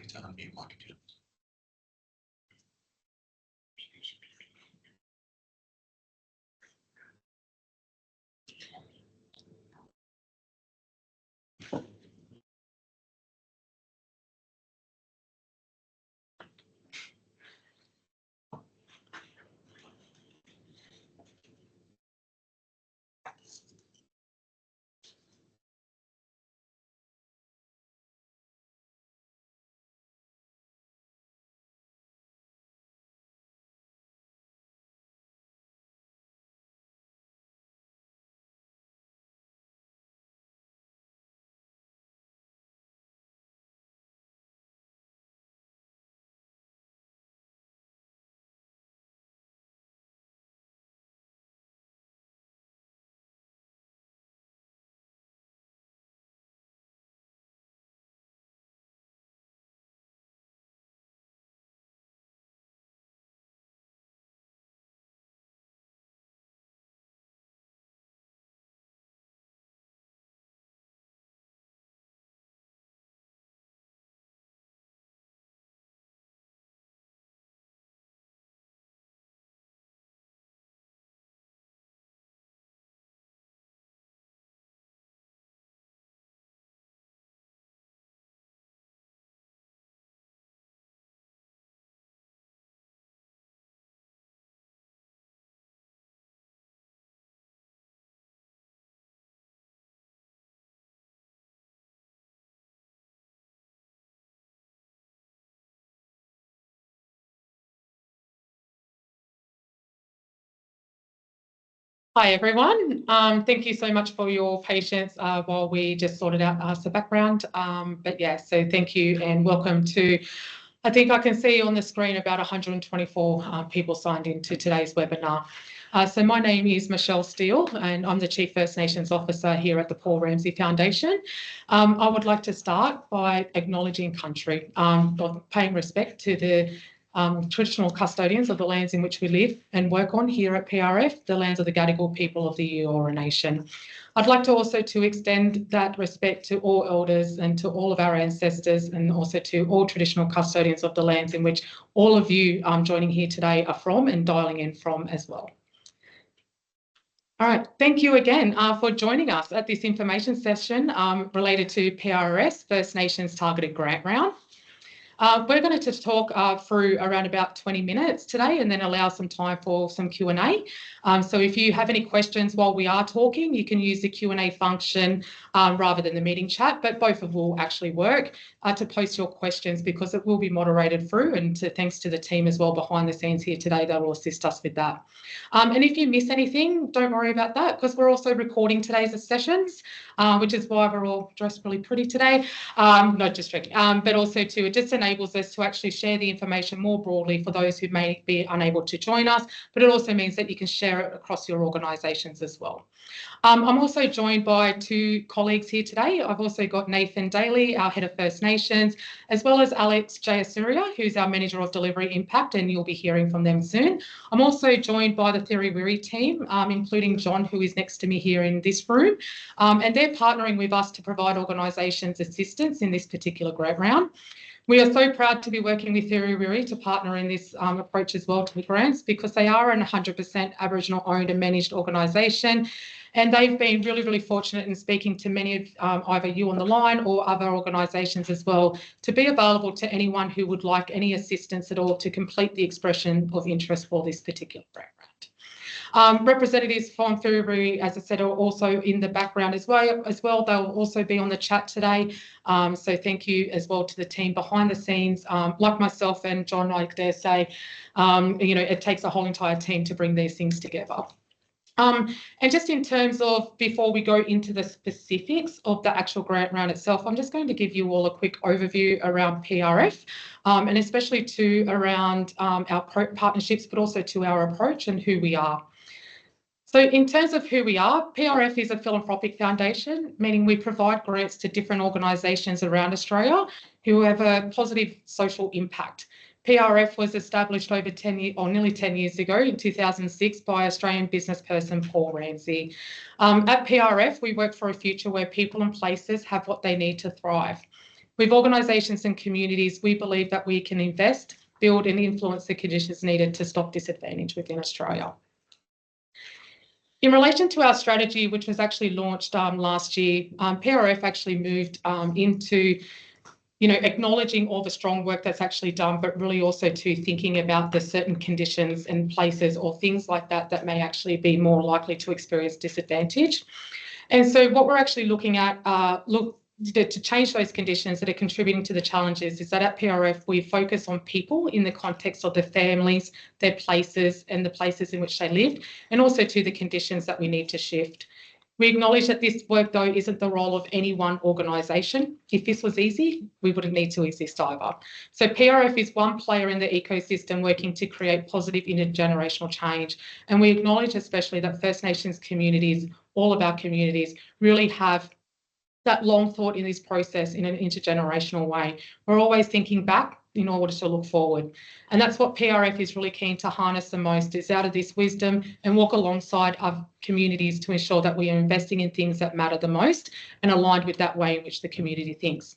need to unmute my computer. Hi everyone, thank you so much for your patience while we just sorted out the background. But yeah, so thank you and welcome to, I think I can see on the screen about 124 people signed into today's webinar. So my name is Michelle Steele and I'm the Chief First Nations Officer here at the Paul Ramsay Foundation. I would like to start by acknowledging country, paying respect to the traditional custodians of the lands in which we live and work on here at PRF, the lands of the Gadigal people of the Eora Nation. I'd like to also extend that respect to all elders and to all of our ancestors and also to all traditional custodians of the lands in which all of you joining here today are from and dialing in from as well. All right, thank you again for joining us at this information session related to PRS, First Nations Targeted Grant Round. We're going to talk through around about 20 minutes today and then allow some time for some Q&A. So if you have any questions while we are talking, you can use the Q&A function rather than the meeting chat, but both of will actually work to post your questions because it will be moderated through, and thanks to the team as well behind the scenes here today, they will assist us with that. And if you miss anything, don't worry about that because we're also recording today's sessions, which is why we're all dressed really pretty today. Not just joking, but also too, it just enables us to actually share the information more broadly for those who may be unable to join us, but it also means that you can share it across your organisations as well. I'm also joined by two colleagues here today. I've also got Nathan Daly, our Head of First Nations, as well as Alex Jayasuria, who's our Manager of Delivery Impact, and you'll be hearing from them soon. I'm also joined by the Thiruwiri team, including John, who is next to me here in this room, and they're partnering with us to provide organisations assistance in this particular grant round. We are so proud to be working with Thiruwiri to partner in this approach as well to the grants because they are an 100% Aboriginal owned and managed organisation. And they've been really, really fortunate in speaking to many of either you on the line or other organisations as well to be available to anyone who would like any assistance at all to complete the expression of interest for this particular grant round. Representatives from Thiruwiri, as I said, are also in the background as well. They'll also be on the chat today. So thank you as well to the team behind the scenes. Like myself and John, I dare say, it takes a whole entire team to bring these things together. And just in terms of, before we go into the specifics of the actual grant round itself, I'm just going to give you all a quick overview around PRF and especially around our partnerships, but also to our approach and who we are. So in terms of who we are, PRF is a philanthropic foundation, meaning we provide grants to different organisations around Australia who have a positive social impact. PRF was established over 10 years, or nearly 10 years ago in 2006 by Australian business person Paul Ramsay. At PRF, we work for a future where people and places have what they need to thrive. With organisations and communities, we believe that we can invest, build and influence the conditions needed to stop disadvantage within Australia. In relation to our strategy, which was actually launched last year, PRF actually moved into acknowledging all the strong work that's actually done, but really also to thinking about the certain conditions and places or things like that that may actually be more likely to experience disadvantage. And so what we're actually looking at, to change those conditions that are contributing to the challenges is that at PRF, we focus on people in the context of their families, their places and the places in which they live, and also to the conditions that we need to shift. We acknowledge that this work, though, isn't the role of any one organisation. If this was easy, we wouldn't need to exist either. So PRF is one player in the ecosystem working to create positive intergenerational change. And we acknowledge especially that First Nations communities, all of our communities, really have that long thought in this process in an intergenerational way. We're always thinking back in order to look forward. And that's what PRF is really keen to harness the most, is out of this wisdom and walk alongside our communities to ensure that we are investing in things that matter the most and aligned with that way in which the community thinks.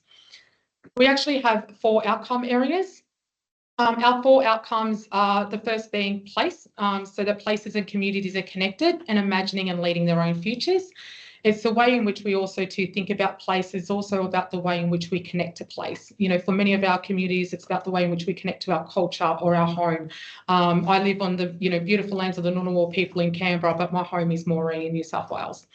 We actually have 4 outcome areas. Our 4 outcomes are the first being place, so that places and communities are connected and imagining and leading their own futures. It's the way in which we also to think about place is also about the way in which we connect to place. For many of our communities, it's about the way in which we connect to our culture or our home. I live on the beautiful lands of the Ngunnawal people in Canberra, but my home is Moree in New South Wales.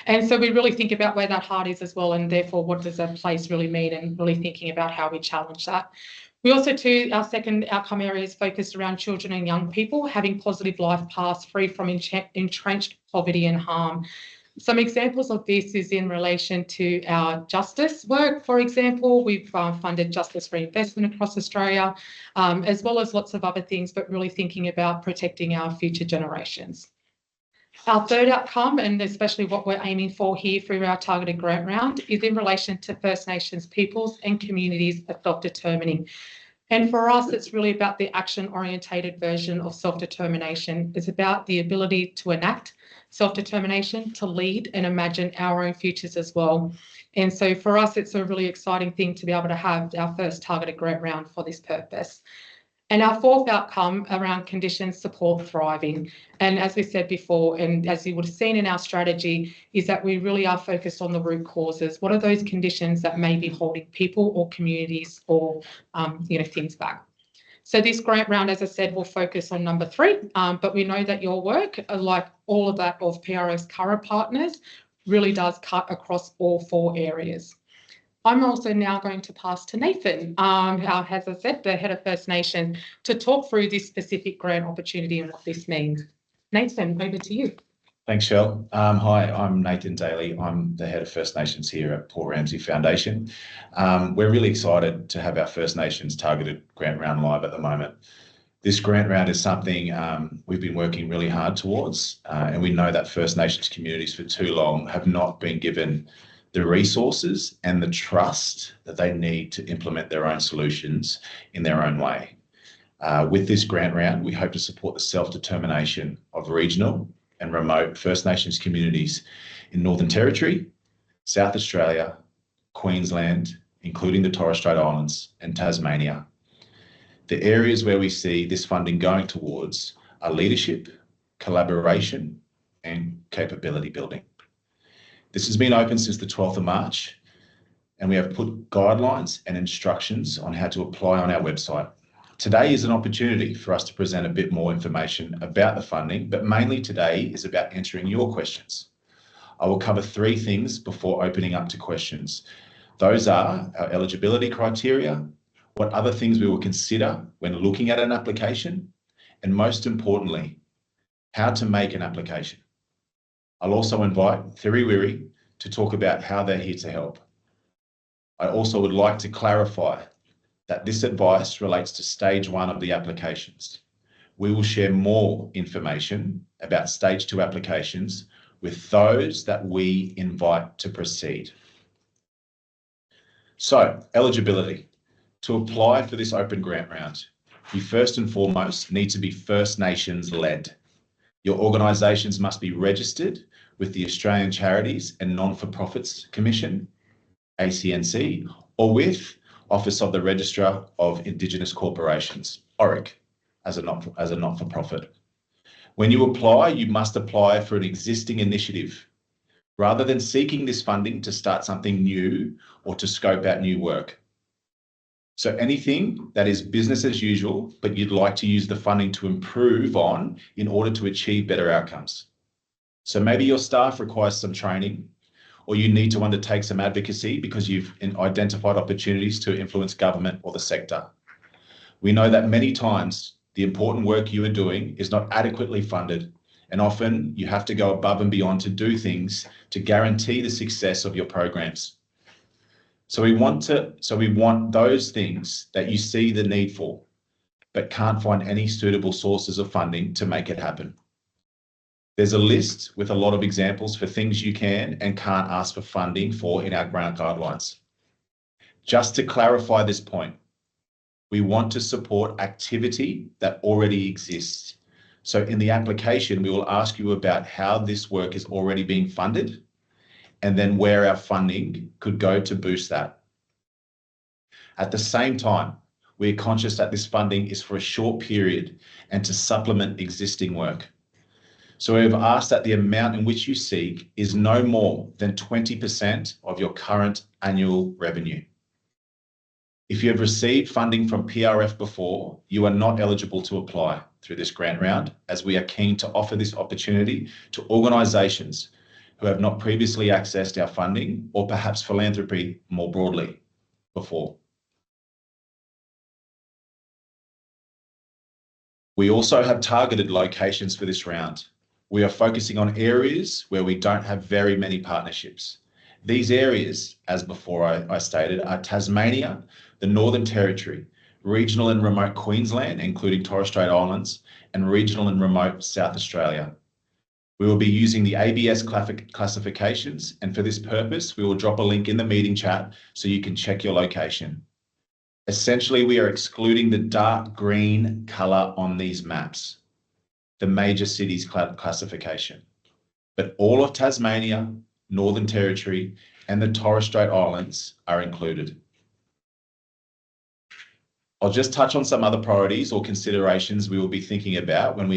And so we really think about where that heart is as well, and therefore what does that place really mean, and really thinking about how we challenge that. We also, too, our second outcome area is focused around children and young people having positive life paths free from entrenched poverty and harm. Some examples of this is in relation to our justice work. For example, we've funded justice reinvestment across Australia, as well as lots of other things, but really thinking about protecting our future generations. Our third outcome, and especially what we're aiming for here through our targeted grant round, is in relation to First Nations peoples and communities of self-determining. And for us, it's really about the action-orientated version of self-determination. It's about the ability to enact self-determination, to lead and imagine our own futures as well. And so for us, it's a really exciting thing to be able to have our first targeted grant round for this purpose. And our fourth outcome around conditions support thriving. And as we said before, and as you would have seen in our strategy, is that we really are focused on the root causes. What are those conditions that may be holding people or communities or things back? So this grant round, as I said, will focus on number 3, but we know that your work, like all of that of PRF's current partners, really does cut across all 4 areas. I'm also now going to pass to Nathan, as I said, the head of First Nation, to talk through this specific grant opportunity and what this means. Nathan, over to you. Thanks, Shell. Hi, I'm Nathan Daly. I'm the head of First Nations here at Paul Ramsay Foundation. We're really excited to have our First Nations targeted grant round live at the moment. This grant round is something we've been working really hard towards, and we know that First Nations communities for too long have not been given the resources and the trust that they need to implement their own solutions in their own way. With this grant round, we hope to support the self-determination of regional and remote First Nations communities in Northern Territory, South Australia, Queensland, including the Torres Strait Islands and Tasmania. The areas where we see this funding going towards are leadership, collaboration, and capability building. This has been open since the 12th of March, and we have put guidelines and instructions on how to apply on our website. Today is an opportunity for us to present a bit more information about the funding, but mainly today is about answering your questions. I will cover 3 things before opening up to questions. Those are our eligibility criteria, what other things we will consider when looking at an application, and most importantly, how to make an application. I'll also invite Thiriwiri to talk about how they're here to help. I also would like to clarify that this advice relates to stage 1 of the applications. We will share more information about stage 2 applications with those that we invite to proceed. So, eligibility. To apply for this open grant round, you first and foremost need to be First Nations led. Your organisations must be registered with the Australian Charities and Non-for-Profits Commission, ACNC, or with Office of the Registrar of Indigenous Corporations, ORIC, as a not-for-profit. When you apply, you must apply for an existing initiative, rather than seeking this funding to start something new or to scope out new work. So anything that is business as usual, but you'd like to use the funding to improve on in order to achieve better outcomes. So maybe your staff requires some training, or you need to undertake some advocacy because you've identified opportunities to influence government or the sector. We know that many times the important work you are doing is not adequately funded, and often you have to go above and beyond to do things to guarantee the success of your programs. So we want those things that you see the need for, but can't find any suitable sources of funding to make it happen. There's a list with a lot of examples for things you can and can't ask for funding for in our grant guidelines. Just to clarify this point, we want to support activity that already exists. So in the application, we will ask you about how this work is already being funded, and then where our funding could go to boost that. At the same time, we are conscious that this funding is for a short period and to supplement existing work. So we've asked that the amount in which you seek is no more than 20% of your current annual revenue. If you have received funding from PRF before, you are not eligible to apply through this grant round, as we are keen to offer this opportunity to organisations who have not previously accessed our funding, or perhaps philanthropy more broadly before. We also have targeted locations for this round. We are focusing on areas where we don't have very many partnerships. These areas, as before I stated, are Tasmania, the Northern Territory, regional and remote Queensland, including Torres Strait Islands, and regional and remote South Australia. We will be using the ABS classifications, and for this purpose, we will drop a link in the meeting chat so you can check your location. Essentially, we are excluding the dark green colour on these maps, the major cities classification, but all of Tasmania, Northern Territory, and the Torres Strait Islands are included. I'll just touch on some other priorities or considerations we will be thinking about when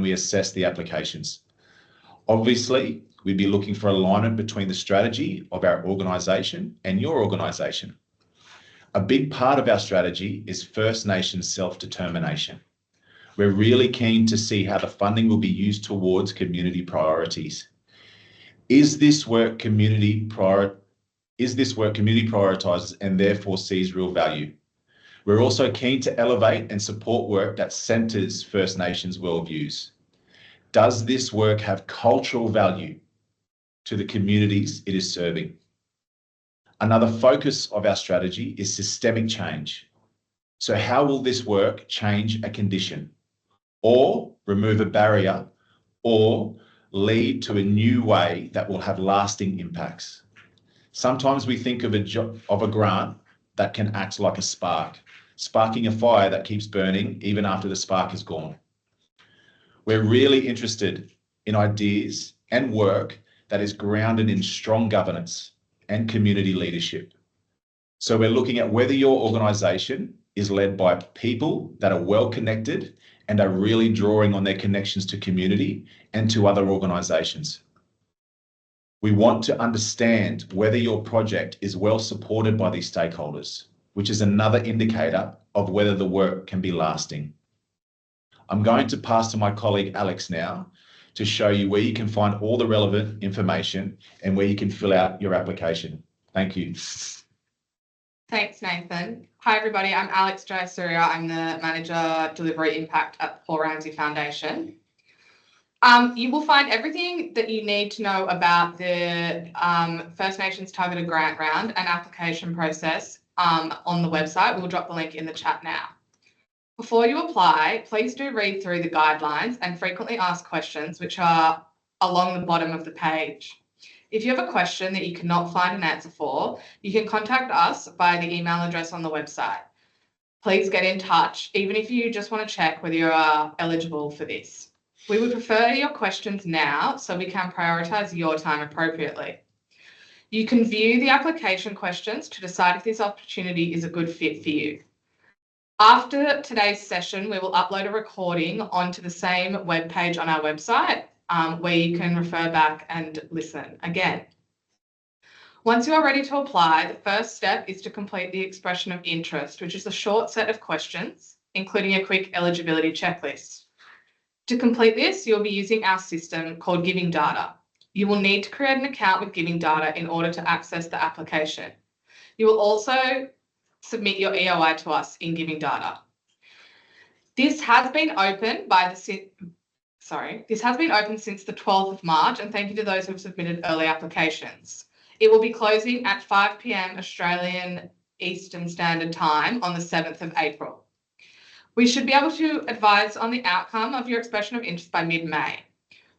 we assess the applications. Obviously, we'd be looking for alignment between the strategy of our organisation and your organisation. A big part of our strategy is First Nations self-determination. We're really keen to see how the funding will be used towards community priorities. Is this work community prioritised and therefore sees real value? We're also keen to elevate and support work that centres First Nations worldviews. Does this work have cultural value to the communities it is serving? Another focus of our strategy is systemic change. So how will this work change a condition, or remove a barrier, or lead to a new way that will have lasting impacts? Sometimes we think of a grant that can act like a spark, sparking a fire that keeps burning even after the spark is gone. We're really interested in ideas and work that is grounded in strong governance and community leadership. So we're looking at whether your organisation is led by people that are well connected and are really drawing on their connections to community and to other organisations. We want to understand whether your project is well supported by these stakeholders, which is another indicator of whether the work can be lasting. I'm going to pass to my colleague Alex now to show you where you can find all the relevant information and where you can fill out your application. Thank you. Thanks, Nathan. Hi, everybody. I'm Alex Jayasuriya. I'm the Manager Delivery Impact at the Paul Ramsay Foundation. You will find everything that you need to know about the First Nations Targeted Grant Round and application process on the website. We'll drop the link in the chat now. Before you apply, please do read through the guidelines and frequently asked questions, which are along the bottom of the page. If you have a question that you cannot find an answer for, you can contact us via the email address on the website. Please get in touch, even if you just want to check whether you are eligible for this. We would prefer your questions now so we can prioritise your time appropriately. You can view the application questions to decide if this opportunity is a good fit for you. After today's session, we will upload a recording onto the same webpage on our website where you can refer back and listen again. Once you are ready to apply, the first step is to complete the expression of interest, which is a short set of questions, including a quick eligibility checklist. To complete this, you'll be using our system called Giving Data. You will need to create an account with Giving Data in order to access the application. You will also submit your EOI to us in Giving Data. This has been open since the 12th of March, and thank you to those who have submitted early applications. It will be closing at 5 p.m. Australian Eastern Standard Time on the 7th of April. We should be able to advise on the outcome of your expression of interest by mid-May.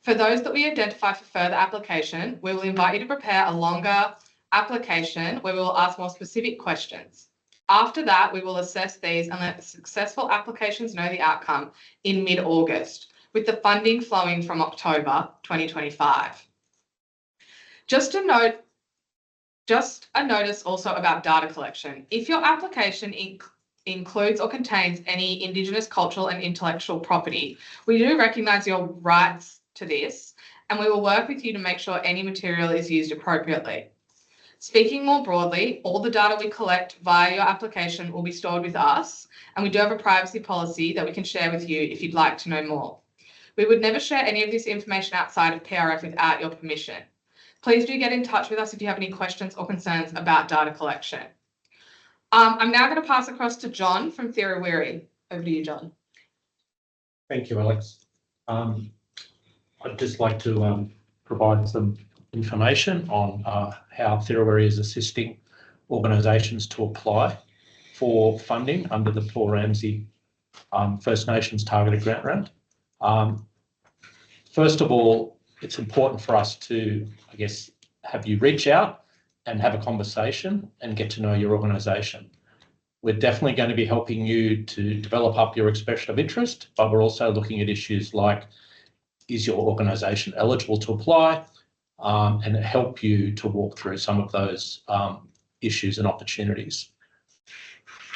For those that we identify for further application, we will invite you to prepare a longer application where we will ask more specific questions. After that, we will assess these and let the successful applications know the outcome in mid-August, with the funding flowing from October 2025. Just a notice also about data collection. If your application includes or contains any Indigenous cultural and intellectual property, we do recognise your rights to this, and we will work with you to make sure any material is used appropriately. Speaking more broadly, all the data we collect via your application will be stored with us, and we do have a privacy policy that we can share with you if you'd like to know more. We would never share any of this information outside of PRF without your permission. Please do get in touch with us if you have any questions or concerns about data collection. I'm now going to pass across to John from Thirawiri. Over to you, John. Thank you, Alex. I'd just like to provide some information on how Thirawiri is assisting organisations to apply for funding under the Paul Ramsay First Nations Targeted Grant Round. First of all, it's important for us to, I guess, have you reach out and have a conversation and get to know your organisation. We're definitely going to be helping you to develop up your expression of interest, but we're also looking at issues like, is your organisation eligible to apply, and help you to walk through some of those issues and opportunities.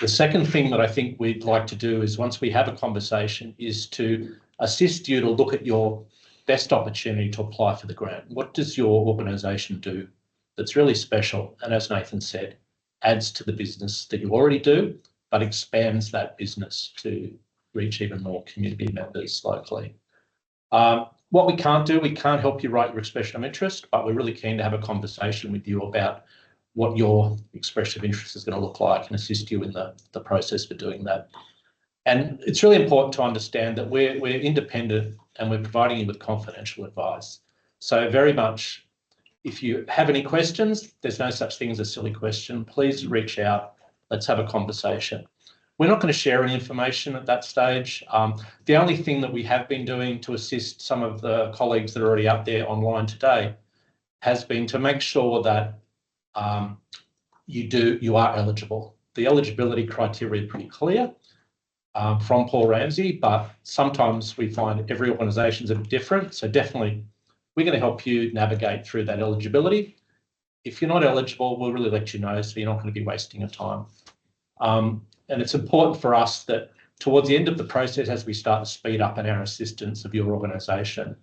The second thing that I think we'd like to do is, once we have a conversation, is to assist you to look at your best opportunity to apply for the grant. What does your organisation do that's really special, and as Nathan said, adds to the business that you already do, but expands that business to reach even more community members locally? What we can't do, we can't help you write your expression of interest, but we're really keen to have a conversation with you about what your expression of interest is going to look like and assist you in the process for doing that. And it's really important to understand that we're independent and we're providing you with confidential advice. So very much, if you have any questions, there's no such thing as a silly question. Please reach out. Let's have a conversation. We're not going to share any information at that stage. The only thing that we have been doing to assist some of the colleagues that are already out there online today has been to make sure that you are eligible. The eligibility criteria are pretty clear from Paul Ramsay, but sometimes we find every organisation is a bit different. So definitely we're going to help you navigate through that eligibility. If you're not eligible, we'll really let you know, so you're not going to be wasting your time. And it's important for us that towards the end of the process, as we start to speed up in our assistance of your organisation,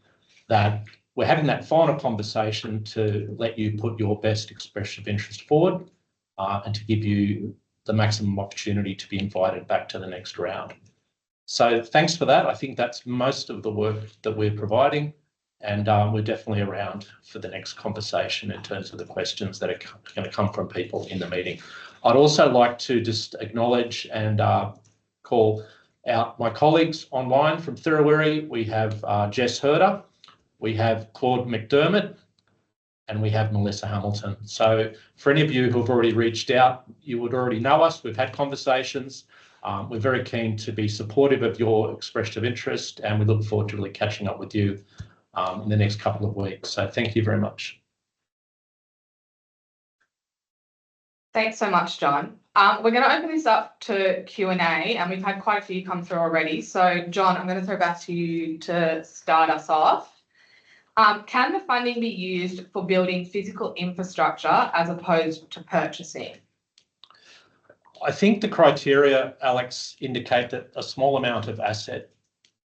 that we're having that final conversation to let you put your best expression of interest forward and to give you the maximum opportunity to be invited back to the next round. So thanks for that. I think that's most of the work that we're providing, and we're definitely around for the next conversation in terms of the questions that are going to come from people in the meeting. I'd also like to just acknowledge and call out my colleagues online from Thirawiri. We have Jess Herder, we have Claude McDermott, and we have Melissa Hamilton. So for any of you who have already reached out, you would already know us. We've had conversations. We're very keen to be supportive of your expression of interest, and we look forward to really catching up with you in the next couple of weeks. So thank you very much. Thanks so much, John. We're going to open this up to Q&A, and we've had quite a few come through already. So, John, I'm going to throw back to you to start us off. Can the funding be used for building physical infrastructure as opposed to purchasing? I think the criteria, Alex, indicate that a small amount of asset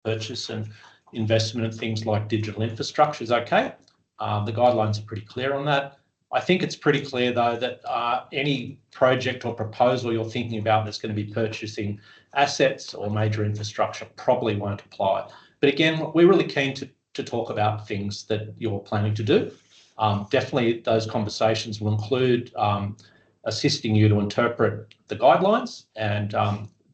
purchase and investment in things like digital infrastructure is okay. The guidelines are pretty clear on that. I think it's pretty clear, though, that any project or proposal you're thinking about that's going to be purchasing assets or major infrastructure probably won't apply. But again, we're really keen to talk about things that you're planning to do. Definitely those conversations will include assisting you to interpret the guidelines and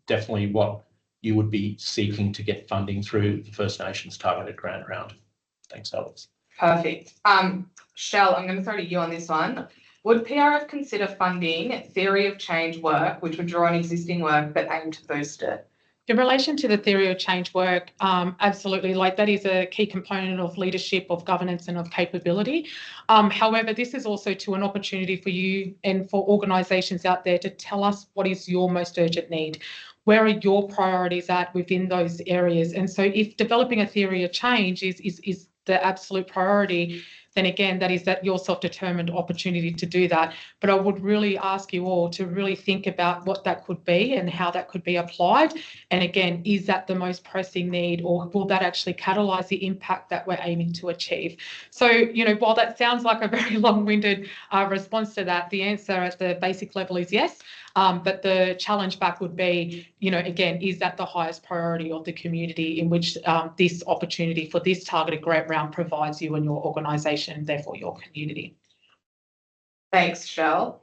definitely what you would be seeking to get funding through the First Nations targeted grant round. Thanks, Alex. Perfect. Shell, I'm going to throw to you on this one. Would PRF consider funding theory of change work, which would draw on existing work but aim to boost it? In relation to the theory of change work, absolutely, like that is a key component of leadership, of governance and of capability. However, this is also to an opportunity for you and for organisations out there to tell us what is your most urgent need. Where are your priorities at within those areas? And so if developing a theory of change is the absolute priority, then again, that is your self-determined opportunity to do that. But I would really ask you all to really think about what that could be and how that could be applied. And again, is that the most pressing need, or will that actually catalyse the impact that we're aiming to achieve? So, while that sounds like a very long-winded response to that, the answer at the basic level is yes. But the challenge back would be, again, is that the highest priority of the community in which this opportunity for this targeted grant round provides you and your organisation, therefore your community? Thanks, Shell.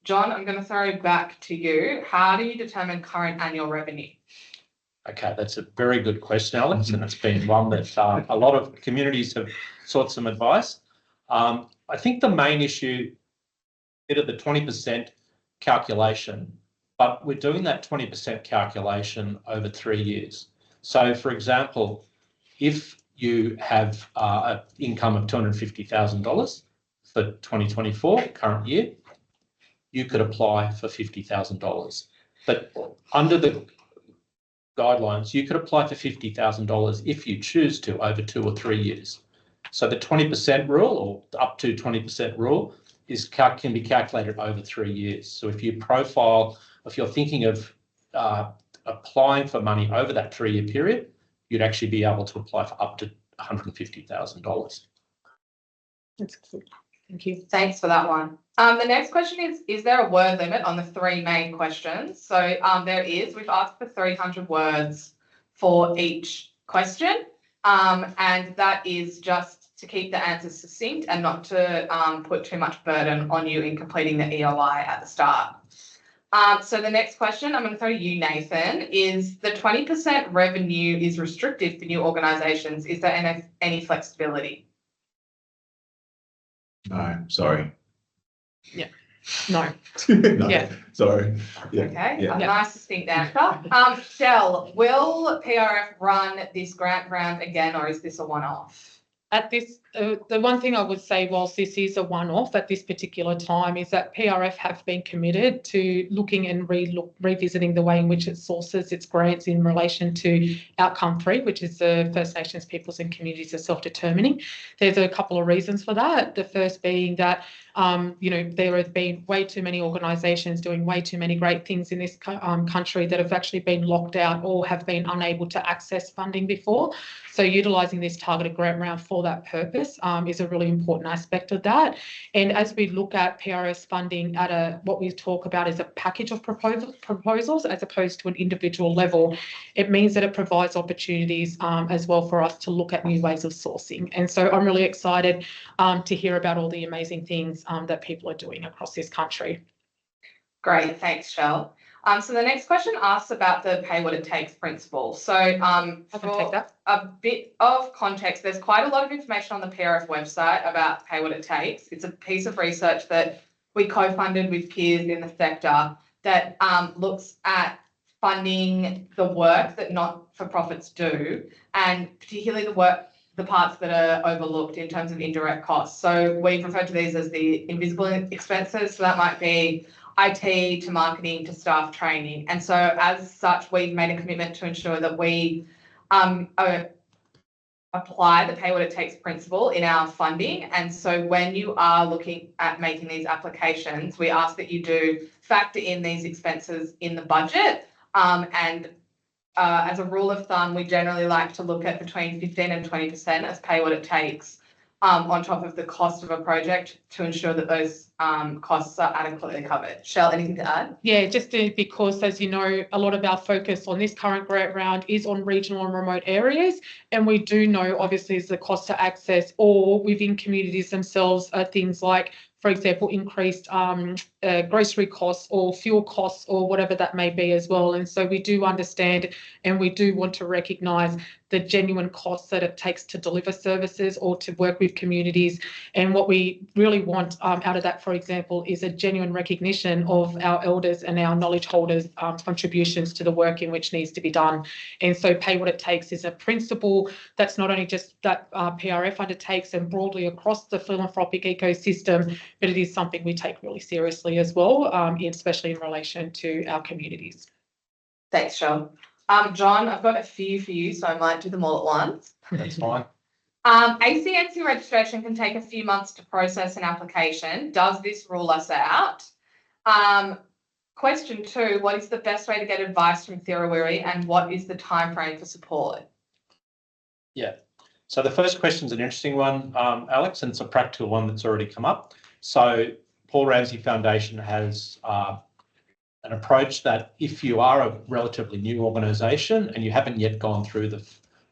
John, I'm going to throw back to you. How do you determine current annual revenue? Okay, that's a very good question, Alex, and it's been one that a lot of communities have sought some advice. I think the main issue is the 20% calculation, but we're doing that 20% calculation over 3 years. So, for example, if you have an income of $250,000 for 2024, current year, you could apply for $50,000. But under the guidelines, you could apply for $50,000 if you choose to over 2 or 3 years. So the 20% rule, or up to 20% rule, can be calculated over 3 years. So if you're thinking of applying for money over that 3-year period, you'd actually be able to apply for up to $150,000. That's good. Thank you. Thanks for that one. The next question is there a word limit on the 3 main questions? So there is. We've asked for 300 words for each question, and that is just to keep the answers succinct and not to put too much burden on you in completing the EOI at the start. So the next question, I'm going to throw to you, Nathan, is the 20% revenue is restricted for new organisations. Is there any flexibility? No, sorry. Yeah. No. No, yeah. Sorry. Yeah. Okay. Yeah. A nice distinct answer. Shell, will PRF run this grant round again, or is this a one-off? At this, the one thing I would say, whilst this is a one-off at this particular time, is that PRF have been committed to looking and revisiting the way in which it sources its grants in relation to outcome 3, which is the First Nations peoples and communities of self-determining. There's a couple of reasons for that. The first being that there have been way too many organisations doing way too many great things in this country that have actually been locked out or have been unable to access funding before. So utilising this targeted grant round for that purpose is a really important aspect of that. And as we look at PRS funding at what we talk about as a package of proposals as opposed to an individual level, it means that it provides opportunities as well for us to look at new ways of sourcing. And so I'm really excited to hear about all the amazing things that people are doing across this country. Great, thanks, Shell. So the next question asks about the pay what it takes principle. So I can take that. A bit of context, there's quite a lot of information on the PRF website about pay what it takes. It's a piece of research that we co-funded with peers in the sector that looks at funding the work that not-for-profits do, and particularly the parts that are overlooked in terms of indirect costs. So we've referred to these as the invisible expenses. So that might be IT to marketing to staff training. And so as such, we've made a commitment to ensure that we apply the pay what it takes principle in our funding. And so when you are looking at making these applications, we ask that you do factor in these expenses in the budget. As a rule of thumb, we generally like to look at between 15 and 20% as pay what it takes on top of the cost of a project to ensure that those costs are adequately covered. Shell, anything to add? Yeah, because, as you know, a lot of our focus on this current grant round is on regional and remote areas. And we do know, obviously, is the cost to access or within communities themselves are things like, for example, increased grocery costs or fuel costs or whatever that may be as well. And so we do understand and we do want to recognise the genuine costs that it takes to deliver services or to work with communities. And what we really want out of that, for example, is a genuine recognition of our elders and our knowledge holders' contributions to the work in which needs to be done. And so pay what it takes is a principle that's not only just that PRF undertakes and broadly across the philanthropic ecosystem, but it is something we take really seriously as well, especially in relation to our communities. Thanks, Shell. John, I've got a few for you, so I might do them all at once. That's fine. ACNC registration can take a few months to process an application. Does this rule us out? Question 2, what is the best way to get advice from Thirawiri and what is the timeframe for support? Yeah, so the first question is an interesting one, Alex, and it's a practical one that's already come up. So Paul Ramsay Foundation has an approach that if you are a relatively new organisation and you haven't yet gone through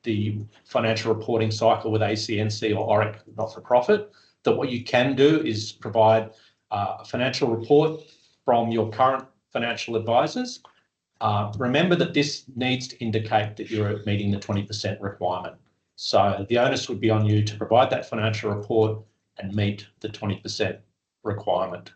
the financial reporting cycle with ACNC or ORIC not-for-profit, that what you can do is provide a financial report from your current financial advisors. Remember that this needs to indicate that you're meeting the 20% requirement. So the onus would be on you to provide that financial report and meet the 20% requirement.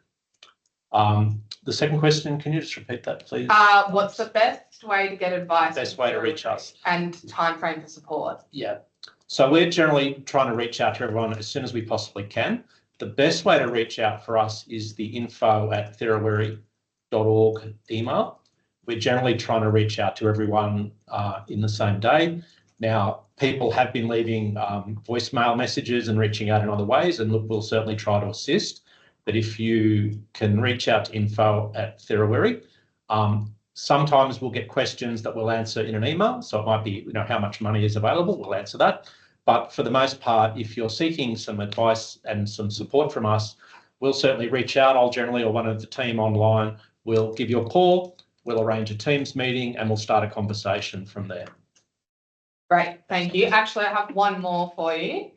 The second question, can you just repeat that, please? What's the best way to get advice? Best way to reach us. And timeframe for support? Yeah. So we're generally trying to reach out to everyone as soon as we possibly can. The best way to reach out for us is the info@thirawiri.org email. We're generally trying to reach out to everyone in the same day. Now, people have been leaving voicemail messages and reaching out in other ways, and look, we'll certainly try to assist. But if you can reach out to info@Thirawiri, sometimes we'll get questions that we'll answer in an email. So it might be, how much money is available, we'll answer that. But for the most part, if you're seeking some advice and some support from us, we'll certainly reach out. I'll generally, or one of the team online, will give you a call, we'll arrange a Teams meeting and we'll start a conversation from there. Great, thank you. Actually, I have one more for you.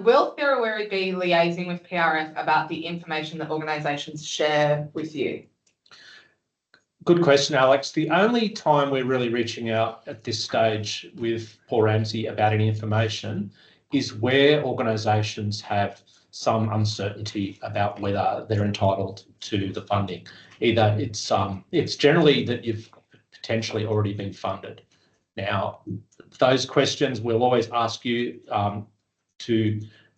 Will Thirawiri be liaising with PRF about the information that organisations share with you? Good question, Alex. The only time we're really reaching out at this stage with Paul Ramsay about any information is where organisations have some uncertainty about whether they're entitled to the funding. Either it's generally that you've potentially already been funded. Now, those questions we'll always ask you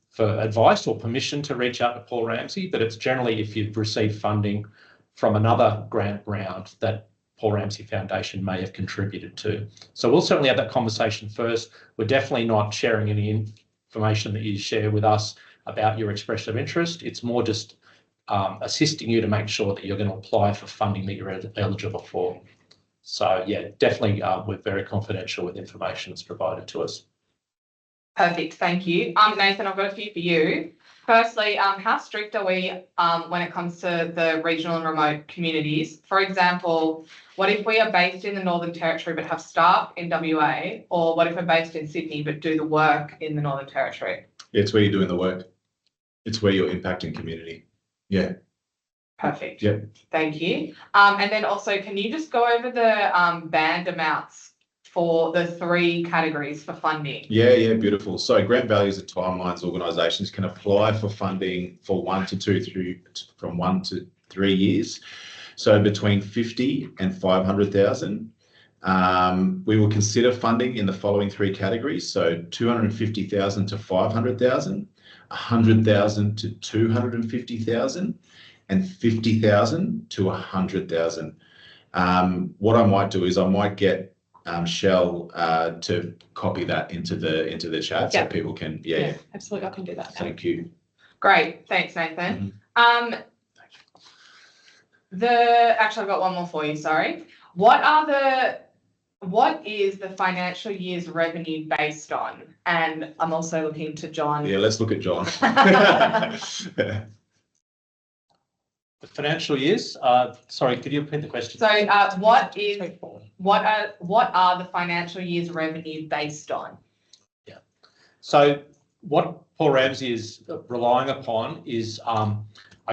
for advice or permission to reach out to Paul Ramsay, but it's generally if you've received funding from another grant round that Paul Ramsay Foundation may have contributed to. So we'll certainly have that conversation first. We're definitely not sharing any information that you share with us about your expression of interest. It's more just assisting you to make sure that you're going to apply for funding that you're eligible for. So yeah, definitely we're very confidential with information that's provided to us. Perfect, thank you. Nathan, I've got a few for you. Firstly, how strict are we when it comes to the regional and remote communities? For example, what if we are based in the Northern Territory but have staff in WA, or what if we're based in Sydney but do the work in the Northern Territory? Yeah, it's where you're doing the work. It's where you're impacting community. Yeah. Perfect. Yeah. Thank you. And then also, can you just go over the band amounts for the 3 categories for funding? Yeah, beautiful. So grant values and timelines, organisations can apply for funding for 1 to 2 from 1 to 3 years. So between 50 and 500,000. We will consider funding in the following 3 categories. So 250,000 to 500,000, 100,000 to 250,000, and 50,000 to 100,000. What I might do is I might get Shell to copy that into the chat so people can, Yeah, absolutely, I can do that. Thank you. Great, thanks, Nathan. Mm-hmm. Actually, I've got one more for you, sorry. What is the financial year's revenue based on? And I'm also looking to John. Yeah, let's look at John. The financial years, sorry, could you repeat the question? So what are the financial year's revenue based on? Yeah. So what Paul Ramsey is relying upon is, I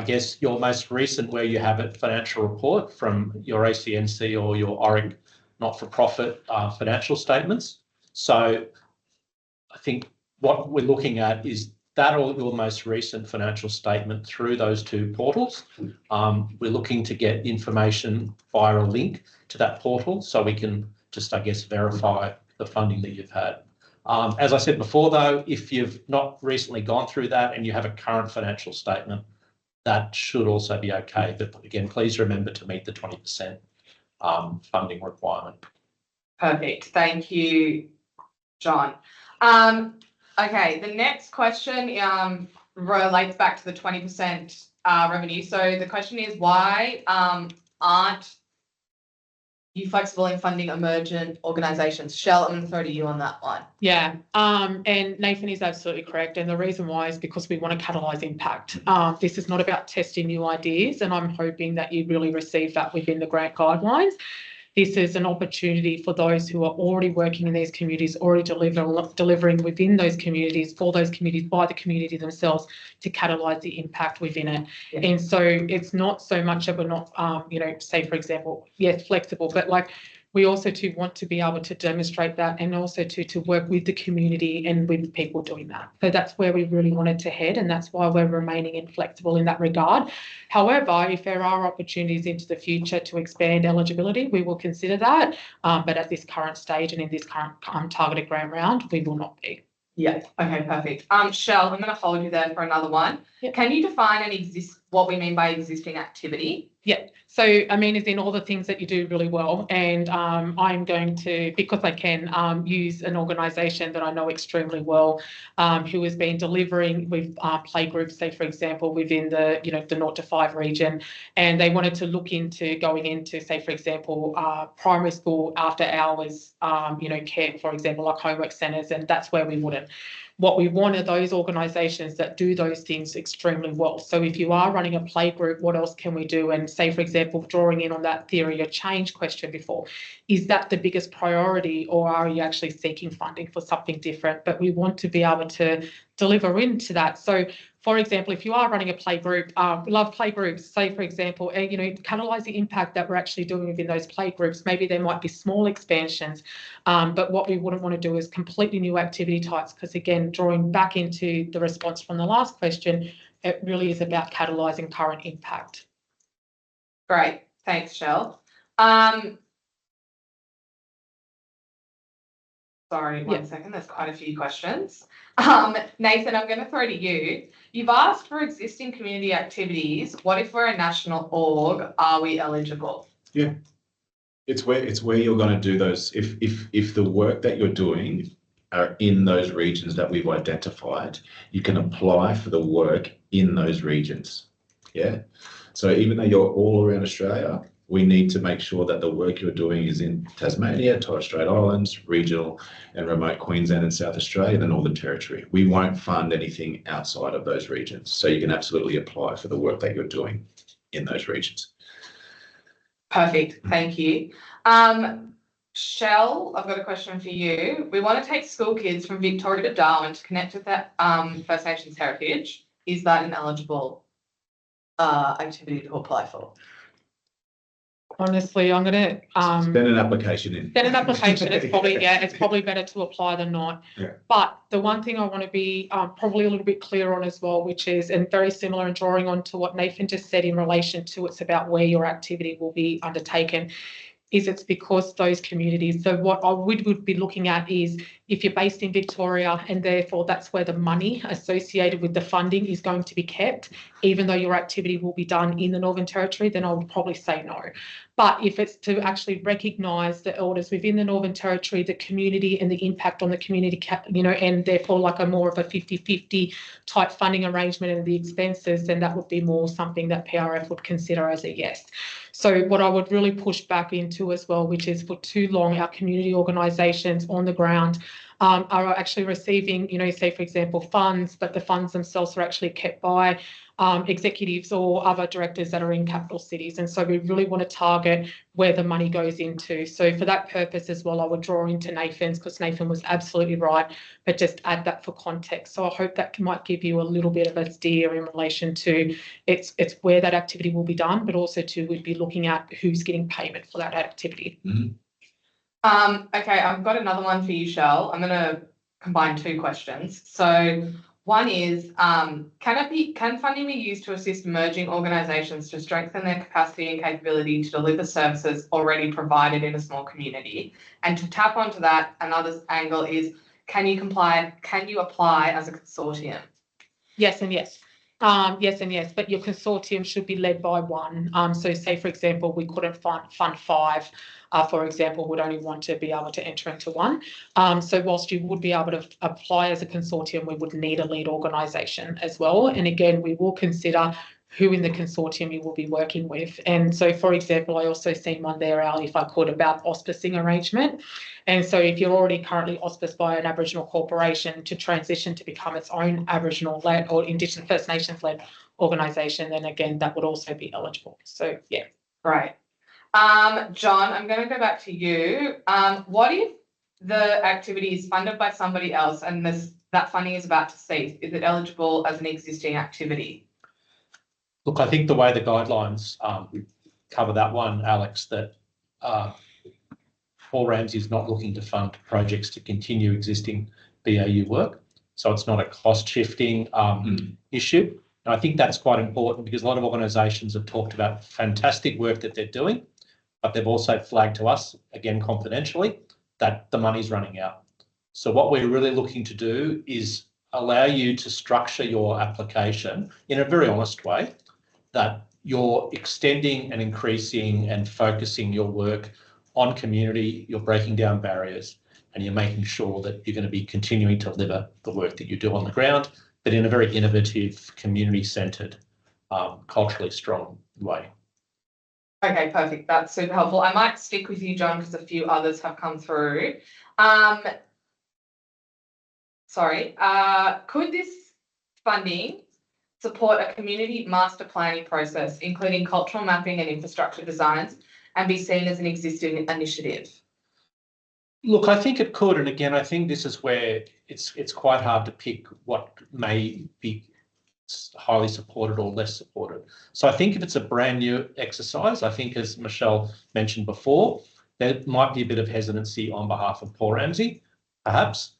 guess, your most recent where you have a financial report from your ACNC or your ORIC not-for-profit financial statements. So I think what we're looking at is that or your most recent financial statement through those two portals. We're looking to get information via a link to that portal so we can just, I guess, verify the funding that you've had. As I said before, though, if you've not recently gone through that and you have a current financial statement, that should also be okay. But again, please remember to meet the 20% funding requirement. Perfect. Thank you, John. Okay, the next question relates back to the 20% revenue. So the question is, why aren't you flexible in funding emergent organisations? Shell, I'm going to throw to you on that one. Yeah, and Nathan is absolutely correct. And the reason why is because we want to catalyse impact. This is not about testing new ideas, and I'm hoping that you really receive that within the grant guidelines. This is an opportunity for those who are already working in these communities, already delivering within those communities, for those communities, by the community themselves, to catalyse the impact within it. Yeah. And so it's not so much that we're not, say, for example, yes, flexible, but like we also want to be able to demonstrate that and also to work with the community and with people doing that. So that's where we really wanted to head, and that's why we're remaining inflexible in that regard. However, if there are opportunities into the future to expand eligibility, we will consider that. But at this current stage and in this current targeted grant round, we will not be. Yeah. Okay, perfect. Shell, I'm going to hold you there for another one. Yep. Can you define what we mean by existing activity? Yeah. So, I mean, it's in all the things that you do really well. And I'm going to, because I can, use an organisation that I know extremely well, who has been delivering with play groups, say, for example, within the, the 0 to 5 region. And they wanted to look into going into, say, for example, primary school after hours, care, for example, like homework centres. And that's where we wouldn't. What we want are those organisations that do those things extremely well. So if you are running a play group, what else can we do? And say, for example, drawing in on that theory of change question before, is that the biggest priority, or are you actually seeking funding for something different? But we want to be able to deliver into that. So, for example, if you are running a play group, we love play groups, say, for example, catalyse the impact that we're actually doing within those play groups. Maybe there might be small expansions, but what we wouldn't want to do is completely new activity types, because again, drawing back into the response from the last question, it really is about catalysing current impact. Great, thanks, Shell. Sorry, one second, there's quite a few questions. Nathan, I'm going to throw to you. You've asked for existing community activities. What if we're a national org? Are we eligible? Yeah, it's where you're going to do those. If the work that you're doing are in those regions that we've identified, you can apply for the work in those regions. Yeah. So even though you're all around Australia, we need to make sure that the work you're doing is in Tasmania, Torres Strait Islands, regional and remote Queensland and South Australia, and the Northern Territory. We won't fund anything outside of those regions. So you can absolutely apply for the work that you're doing in those regions. Perfect. Thank you. Shell, I've got a question for you. We want to take school kids from Victoria to Darwin to connect with that First Nations heritage. Is that an eligible activity to apply for? Honestly, I'm going to send an application in. Send an application. It's probably it's probably better to apply than not. Yeah. But the one thing I want to be probably a little bit clear on as well, which is, and very similar and drawing on to what Nathan just said in relation to it's about where your activity will be undertaken, is it's because those communities. So what I would be looking at is if you're based in Victoria and therefore that's where the money associated with the funding is going to be kept, even though your activity will be done in the Northern Territory, then I would probably say no. But if it's to actually recognise the elders within the Northern Territory, the community and the impact on the community, and therefore like a more of a 50-50 type funding arrangement and the expenses, then that would be more something that PRF would consider as a yes. So what I would really push back into as well, which is for too long, our community organisations on the ground are actually receiving, say for example, funds, but the funds themselves are actually kept by executives or other directors that are in capital cities. And so we really want to target where the money goes into. So for that purpose as well, I would draw into Nathan's, because Nathan was absolutely right, but just add that for context. So I hope that might give you a little bit of a steer in relation to it's where that activity will be done, but also too, we'd be looking at who's getting payment for that activity. Mm-hmm. Okay, I've got another one for you, Shell. I'm going to combine two questions. So one is, can funding be used to assist emerging organisations to strengthen their capacity and capability to deliver services already provided in a small community? And to tap onto that, another angle is, can you apply as a consortium? Yes and yes. Yes and yes, but your consortium should be led by one. So say, for example, we couldn't fund five, for example, would only want to be able to enter into one. So whilst you would be able to apply as a consortium, we would need a lead organisation as well. And again, we will consider who in the consortium you will be working with. And so, for example, I also seen one there, Ali, if I could, about auspicing arrangement. And so if you're already currently auspiced by an Aboriginal corporation to transition to become its own Aboriginal-led or Indigenous First Nations-led organisation, then again, that would also be eligible. So, yeah. Great. John, I'm going to go back to you. What if the activity is funded by somebody else and that funding is about to cease? Is it eligible as an existing activity? Look, I think the way the guidelines cover that one, Alex, that Paul Ramsay is not looking to fund projects to continue existing BAU work. So it's not a cost shifting issue. And I think that's quite important because a lot of organisations have talked about fantastic work that they're doing, but they've also flagged to us, again confidentially, that the money's running out. So what we're really looking to do is allow you to structure your application in a very honest way, that you're extending and increasing and focusing your work on community, you're breaking down barriers, and you're making sure that you're going to be continuing to deliver the work that you do on the ground, but in a very innovative, community-centred, culturally strong way. Okay, perfect. That's super helpful. I might stick with you, John, because a few others have come through. Could this funding support a community master planning process, including cultural mapping and infrastructure designs, and be seen as an existing initiative? Look, I think it could, and again, I think this is where it's quite hard to pick what may be highly supported or less supported. So I think if it's a brand new exercise, I think as Michelle mentioned before, there might be a bit of hesitancy on behalf of Paul Ramsay, perhaps.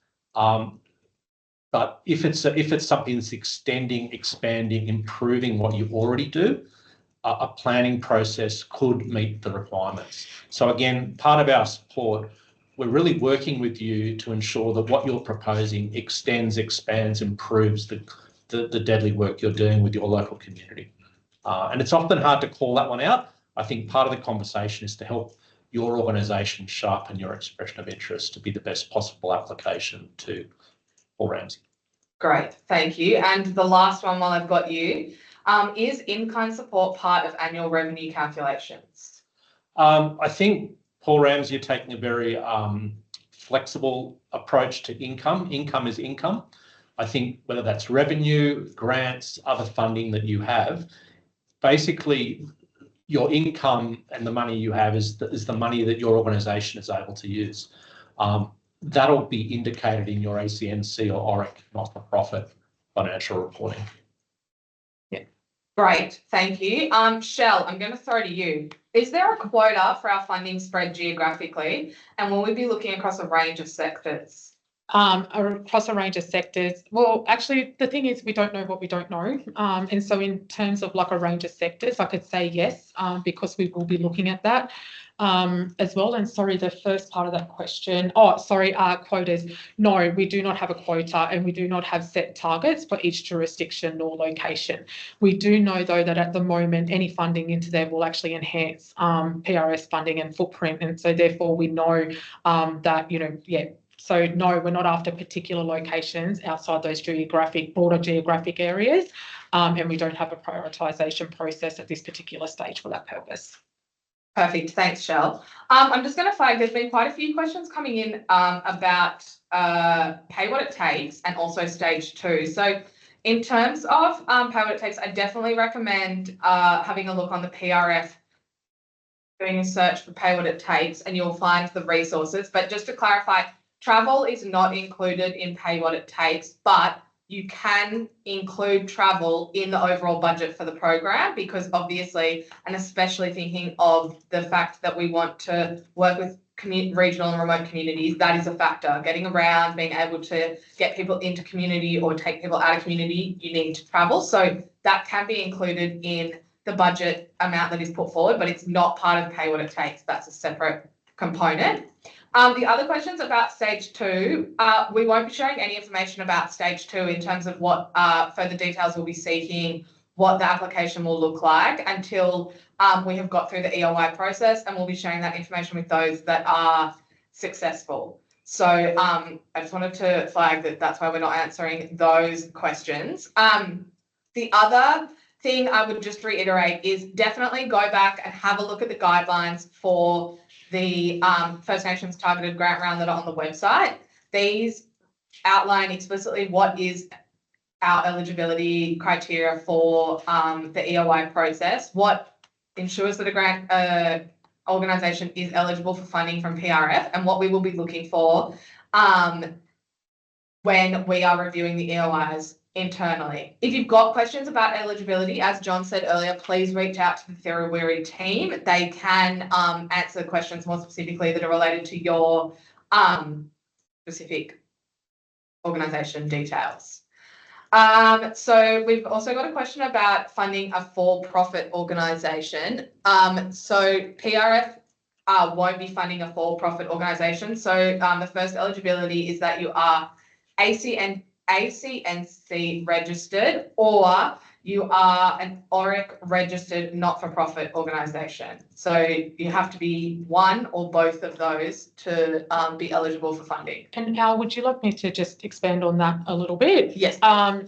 But if it's something that's extending, expanding, improving what you already do, a planning process could meet the requirements. So again, part of our support, we're really working with you to ensure that what you're proposing extends, expands, improves the deadly work you're doing with your local community. And it's often hard to call that one out. I think part of the conversation is to help your organisation sharpen your expression of interest to be the best possible application to Paul Ramsay. Great, thank you. And the last one while I've got you, is in-kind support part of annual revenue calculations? I think, Paul Ramsay, you're taking a very flexible approach to income. Income is income. I think whether that's revenue, grants, other funding that you have, basically your income and the money you have is the money that your organisation is able to use. That'll be indicated in your ACNC or ORIC not-for-profit financial reporting. Yeah, great, thank you. Shell, I'm going to throw to you. Is there a quota for our funding spread geographically, and will we be looking across a range of sectors? Across a range of sectors. Well, actually, the thing is we don't know what we don't know. And so in terms of like a range of sectors, I could say yes, because we will be looking at that as well. And sorry, the first part of that question. Oh, sorry, quotas. No, we do not have a quota and we do not have set targets for each jurisdiction or location. We do know though that at the moment, any funding into there will actually enhance PRS funding and footprint. And so therefore we know that, you know, yeah, so no, we're not after particular locations outside those broader geographic areas, and we don't have a prioritisation process at this particular stage for that purpose. Perfect, thanks, Shell. I'm just going to flag, there's been quite a few questions coming in about pay what it takes and also stage 2. So in terms of pay what it takes, I definitely recommend having a look on the PRF, doing a search for pay what it takes, and you'll find the resources. But just to clarify, travel is not included in pay what it takes, but you can include travel in the overall budget for the program, because obviously, and especially thinking of the fact that we want to work with regional and remote communities, that is a factor. Getting around, being able to get people into community or take people out of community, you need to travel. So that can be included in the budget amount that is put forward, but it's not part of pay what it takes. That's a separate component. The other questions about stage 2, we won't be sharing any information about stage 2 in terms of what further details we'll be seeking, what the application will look like until we have got through the EOI process, and we'll be sharing that information with those that are successful. So I just wanted to flag that that's why we're not answering those questions. The other thing I would just reiterate is definitely go back and have a look at the guidelines for the First Nations targeted grant round that are on the website. These outline explicitly what is our eligibility criteria for the EOI process, what ensures that a grant organisation is eligible for funding from PRF, and what we will be looking for when we are reviewing the EOIs internally. If you've got questions about eligibility, as John said earlier, please reach out to the Thirawiri team. They can answer questions more specifically that are related to your specific organisation details. So we've also got a question about funding a for-profit organisation. So PRF won't be funding a for-profit organisation. So the first eligibility is that you are ACNC registered, or you are an ORIC registered not-for-profit organisation. So you have to be one or both of those to be eligible for funding. And Al, would you like me to just expand on that a little bit? Yes.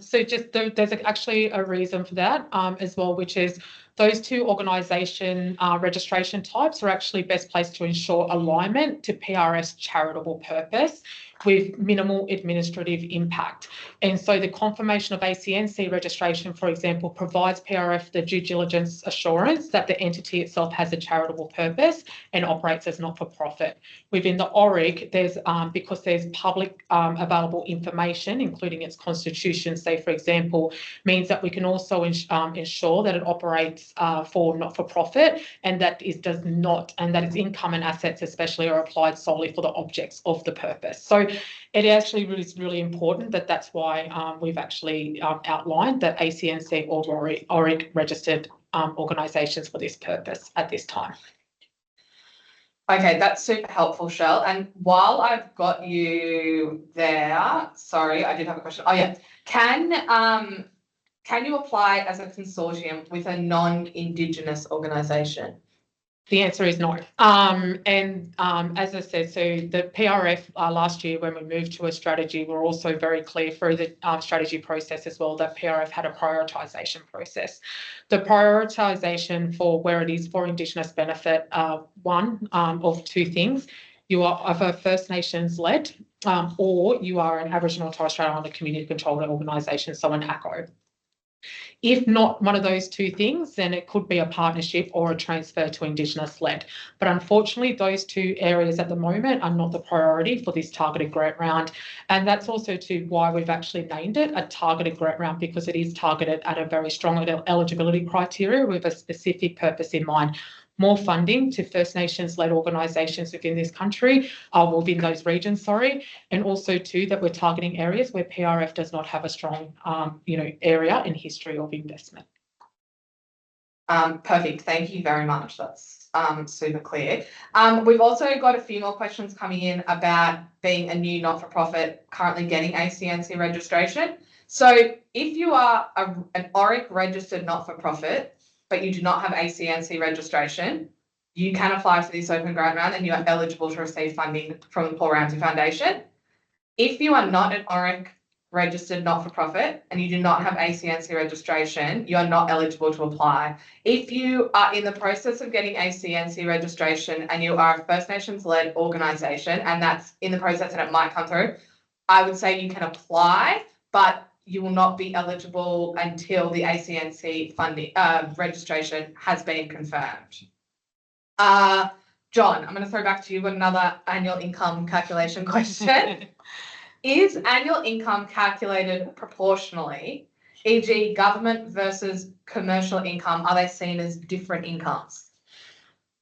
So just there's actually a reason for that as well, which is those two organisation registration types are actually best placed to ensure alignment to PRS charitable purpose with minimal administrative impact. And so the confirmation of ACNC registration, for example, provides PRF the due diligence assurance that the entity itself has a charitable purpose and operates as not-for-profit. Within the ORIC, there's because there's public available information, including its constitution, say, for example, means that we can also ensure that it operates for not-for-profit, and that its income and assets especially are applied solely for the objects of the purpose. So it actually is really important that that's why we've actually outlined that ACNC or ORIC registered organisations for this purpose at this time. Okay, that's super helpful, Shell. And while I've got you there, sorry, I did have a question. Oh yeah, can you apply as a consortium with a non-Indigenous organisation? The answer is no. As I said, so the PRF last year, when we moved to a strategy, we're also very clear through the strategy process as well that PRF had a prioritisation process. The prioritisation for where it is for Indigenous benefit, one of two things. You are either First Nations led or you are an Aboriginal and Torres Strait Islander community controlled organisation, so an ACO. If not one of those two things, then it could be a partnership or a transfer to Indigenous led. But unfortunately, those two areas at the moment are not the priority for this targeted grant round. And that's also to why we've actually named it a targeted grant round, because it is targeted at a very strong eligibility criteria with a specific purpose in mind. more funding to First Nations-led organisations within this country, within those regions, sorry, and also too that we're targeting areas where PRF does not have a strong, area and history of investment. Perfect. Thank you very much. That's super clear. We've also got a few more questions coming in about being a new not-for-profit currently getting ACNC registration. So if you are an ORIC registered not-for-profit, but you do not have ACNC registration, you can apply for this open grant round and you are eligible to receive funding from the Paul Ramsay Foundation. If you are not an ORIC registered not-for-profit and you do not have ACNC registration, you are not eligible to apply. If you are in the process of getting ACNC registration and you are a First Nations-led organisation and that's in the process and it might come through, I would say you can apply, but you will not be eligible until the ACNC funding registration has been confirmed. John, I'm going to throw back to you with another annual income calculation question. Is annual income calculated proportionally, e.g. government versus commercial income? Are they seen as different incomes?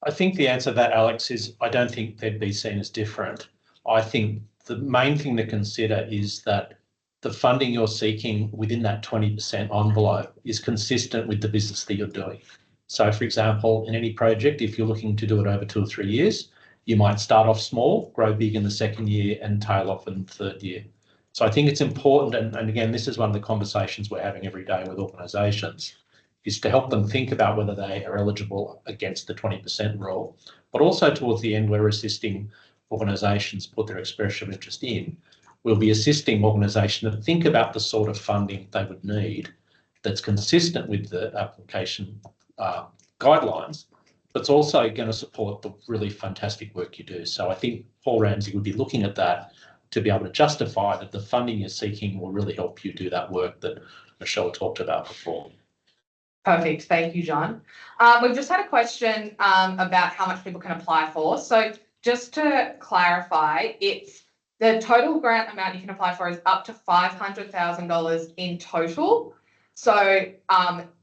I think the answer to that, Alex, is I don't think they'd be seen as different. I think the main thing to consider is that the funding you're seeking within that 20% envelope is consistent with the business that you're doing. So, for example, in any project, if you're looking to do it over 2 or 3 years, you might start off small, grow big in the second year and tail off in the third year. So I think it's important, and again, this is one of the conversations we're having every day with organisations, is to help them think about whether they are eligible against the 20% rule, but also towards the end, we're assisting organisations put their expression of interest in. We'll be assisting organisations to think about the sort of funding they would need that's consistent with the application guidelines, but it's also going to support the really fantastic work you do. So I think Paul Ramsay would be looking at that to be able to justify that the funding you're seeking will really help you do that work that Michelle talked about before. Perfect. Thank you, John. We've just had a question about how much people can apply for. So just to clarify, it's the total grant amount you can apply for is up to $500,000 in total. So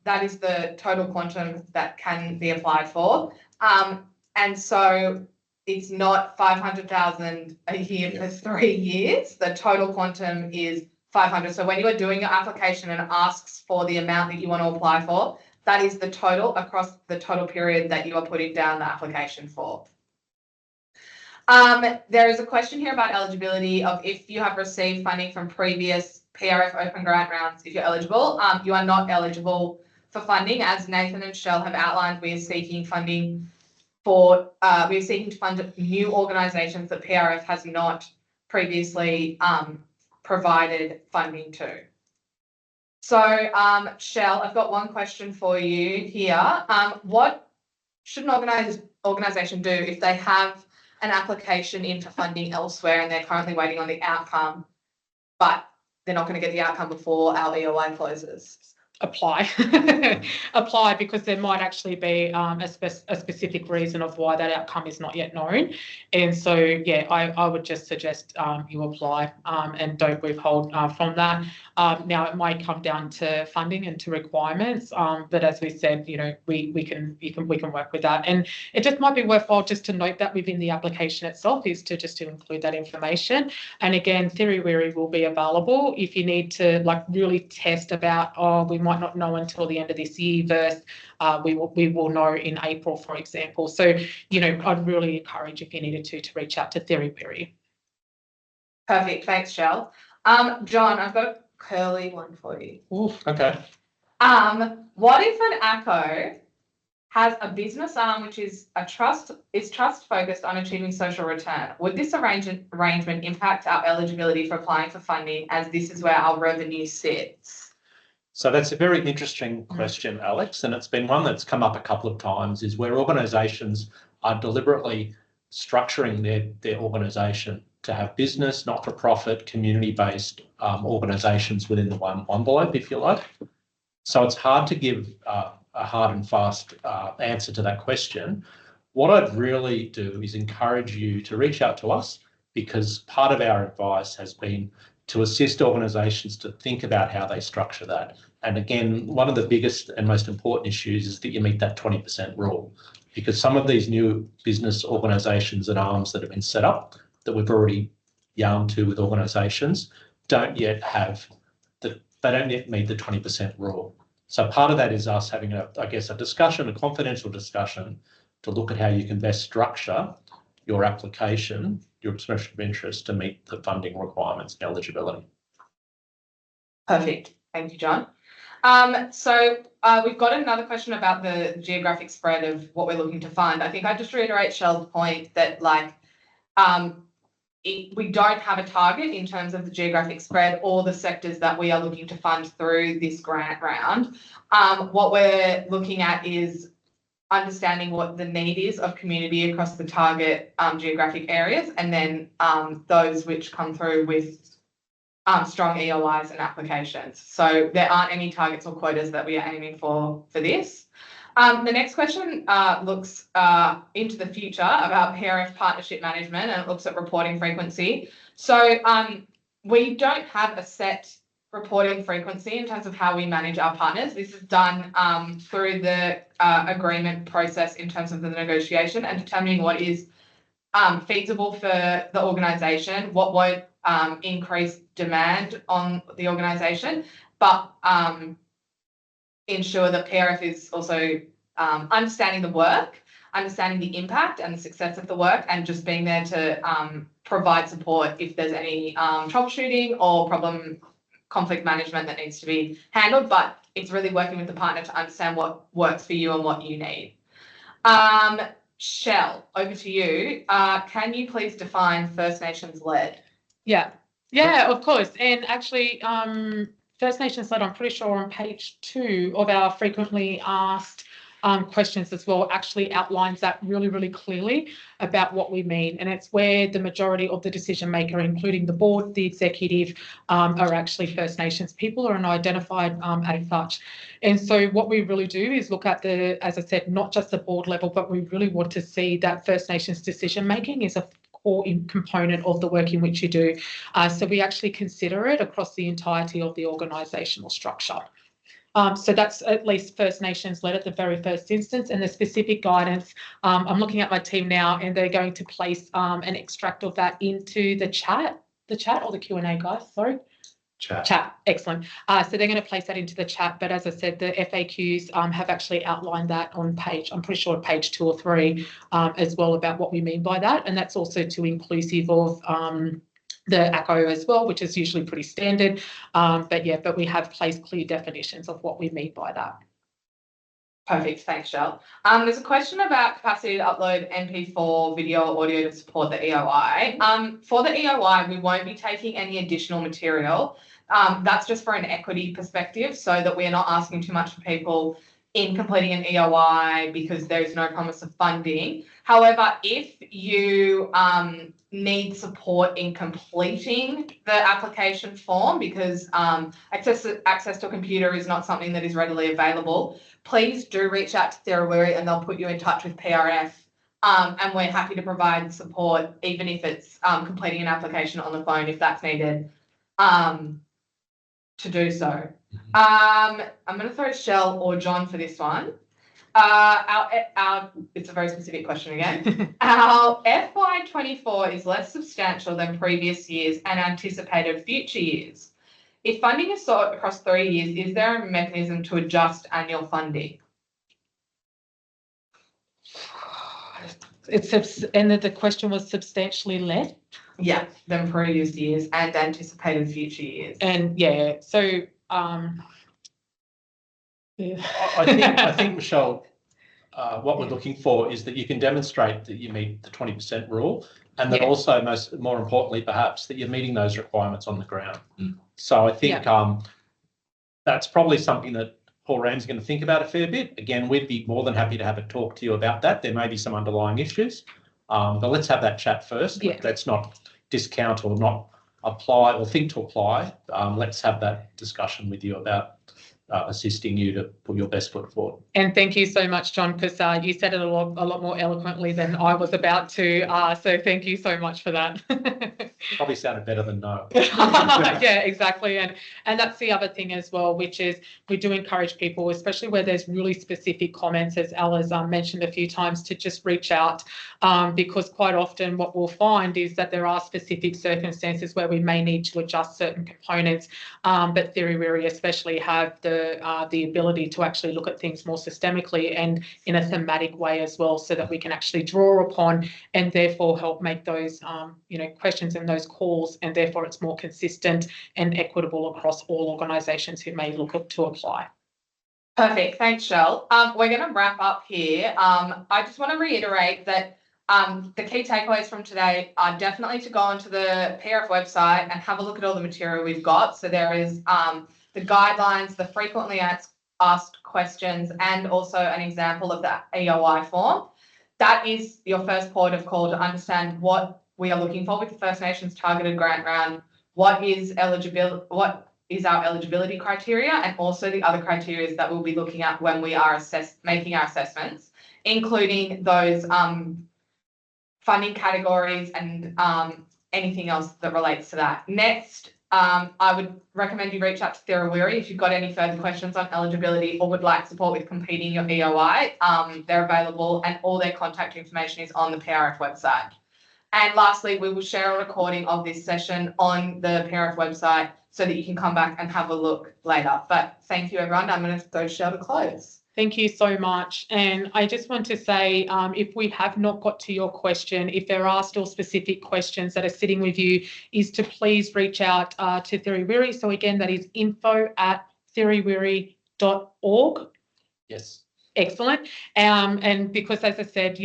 that is the total quantum that can be applied for. And so it's not 500,000 a year for 3 years. The total quantum is 500. So when you are doing your application and it asks for the amount that you want to apply for, that is the total across the total period that you are putting down the application for. There is a question here about eligibility of if you have received funding from previous PRF open grant rounds, if you're eligible. You are not eligible for funding. As Nathan and Shell have outlined, we are seeking funding for, we are seeking to fund new organisations that PRF has not previously provided funding to. So, Shell, I've got one question for you here. What should an organisation do if they have an application in for funding elsewhere and they're currently waiting on the outcome, but they're not going to get the outcome before our EOI closes? Apply. Apply, because there might actually be a specific reason of why that outcome is not yet known. And so, yeah, I would just suggest you apply and don't withhold from that. Now, it might come down to funding and to requirements, but as we said, you know, we can work with that. And it just might be worthwhile just to note that within the application itself is to just to include that information. And again, Theory Weary will be available if you need to like really test about, oh, we might not know until the end of this year versus we will know in April, for example. So, you know, I'd really encourage if you needed to reach out to Theory Weary. Perfect. Thanks, Shell. John, I've got a curly one for you. Oof, okay. What if an ACO has a business arm which is trust focused on achieving social return? Would this arrangement impact our eligibility for applying for funding, as this is where our revenue sits? So that's a very interesting question, Alex, and it's been one that's come up a couple of times, is where organisations are deliberately structuring their organisation to have business, not-for-profit, community-based organisations within the one envelope, if you like. So it's hard to give a hard and fast answer to that question. What I'd really do is encourage you to reach out to us, because part of our advice has been to assist organisations to think about how they structure that. And again, one of the biggest and most important issues is that you meet that 20% rule. because some of these new business organisations at arms that have been set up that we've already yarned to with organisations don't yet have they don't yet meet the 20% rule. So part of that is us having a discussion, a confidential discussion, to look at how you can best structure your application, your expression of interest to meet the funding requirements and eligibility. Perfect. Thank you, John. So we've got another question about the geographic spread of what we're looking to fund. I think I just reiterate Shell's point that we don't have a target in terms of the geographic spread or the sectors that we are looking to fund through this grant round. What we're looking at is understanding what the need is of community across the target geographic areas, and then those which come through with strong EOIs and applications. So there aren't any targets or quotas that we are aiming for this. The next question looks into the future about PRF partnership management, and it looks at reporting frequency. So we don't have a set reporting frequency in terms of how we manage our partners. This is done through the agreement process in terms of the negotiation and determining what is feasible for the organisation, what won't increase demand on the organisation, but ensure that PRF is also understanding the work, understanding the impact and the success of the work, and just being there to provide support if there's any troubleshooting or conflict management that needs to be handled. But it's really working with the partner to understand what works for you and what you need. Shell, over to you. Can you please define First Nations led? Yeah, of course. And actually, First Nations led, I'm pretty sure on page 2 of our frequently asked questions as well, actually outlines that really, really clearly about what we mean. And it's where the majority of the decision maker, including the board, the executive, are actually First Nations people or are identified as such. And so what we really do is look at as I said, not just the board level, but we really want to see that First Nations decision making is a core component of the work in which you do. So we actually consider it across the entirety of the organisational structure. So that's at least First Nations led at the very first instance, and the specific guidance, I'm looking at my team now, and they're going to place an extract of that into the chat or the Q&A, guys, sorry. Chat, excellent. So they're going to place that into the chat, but as I said, the FAQs have actually outlined that on page, I'm pretty sure page 2 or 3 as well, about what we mean by that, and that's also to inclusive of the ACO as well, which is usually pretty standard. But we have placed clear definitions of what we mean by that. Perfect, thanks, Shell. There's a question about capacity to upload MP4 video or audio to support the EOI. For the EOI, we won't be taking any additional material. That's just for an equity perspective, so that we're not asking too much for people in completing an EOI because there's no promise of funding. However, if you need support in completing the application form because access to a computer is not something that is readily available, please do reach out to Sarah Weary and they'll put you in touch with PRF. And we're happy to provide support, even if it's completing an application on the phone, if that's needed, to do so. I'm going to throw Shell or John for this one. It's a very specific question again. Our FY24 is less substantial than previous years and anticipated future years. If funding is sought across 3 years, is there a mechanism to adjust annual funding? And the question was substantially less? Yeah, than previous years and anticipated future years. And yeah, so I think, Michelle, what we're looking for is that you can demonstrate that you meet the 20% rule, and that also, more importantly, perhaps, that you're meeting those requirements on the ground. So I think that's probably something that Paul Ramsey's going to think about a fair bit. Again, we'd be more than happy to have a talk to you about that. There may be some underlying issues, but let's have that chat first. Let's not discount or not apply or think to apply. Let's have that discussion with you about assisting you to put your best foot forward. And thank you so much, John, because you said it a lot more eloquently than I was about to. So thank you so much for that. Probably sounded better than no. Yeah, exactly. And that's the other thing as well, which is we do encourage people, especially where there's really specific comments, as Al has mentioned a few times, to just reach out, because quite often what we'll find is that there are specific circumstances where we may need to adjust certain components, but Theory Weary especially have the ability to actually look at things more systemically and in a thematic way as well, so that we can actually draw upon and therefore help make those questions and those calls, and therefore it's more consistent and equitable across all organisations who may look to apply. Perfect. Thanks, Shell. We're going to wrap up here. I just want to reiterate that the key takeaways from today are definitely to go onto the PRF website and have a look at all the material we've got. So there is the guidelines, the frequently asked questions, and also an example of the EOI form. That is your first port of call to understand what we are looking for with the First Nations targeted grant round, what is our eligibility criteria, and also the other criteria that we'll be looking at when we are making our assessments, including those funding categories and anything else that relates to that. Next, I would recommend you reach out to Theory Weary if you've got any further questions on eligibility or would like support with completing your EOI. They're available, and all their contact information is on the PRF website. And lastly, we will share a recording of this session on the PRF website so that you can come back and have a look later. But thank you, everyone. I'm going to go share to close. Thank you so much. And I just want to say, if we have not got to your question, if there are still specific questions that are sitting with you, is to please reach out to Theory Weary. So again, that is info@theoryweary.org. Yes. Excellent. And because, as I said,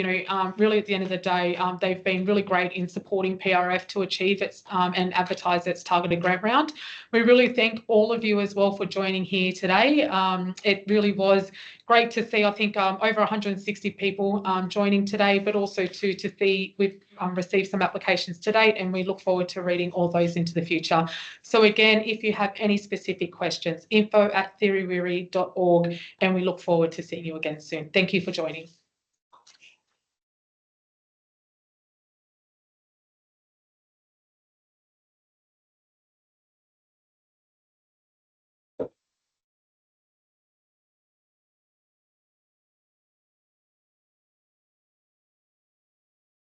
really at the end of the day, they've been really great in supporting PRF to achieve its and advertise its targeted grant round. We really thank all of you as well for joining here today. It really was great to see, I think, over 160 people joining today, but also to see we've received some applications to date, and we look forward to reading all those into the future. So again, if you have any specific questions, info@theoryweary.org, and we look forward to seeing you again soon. Thank you for joining.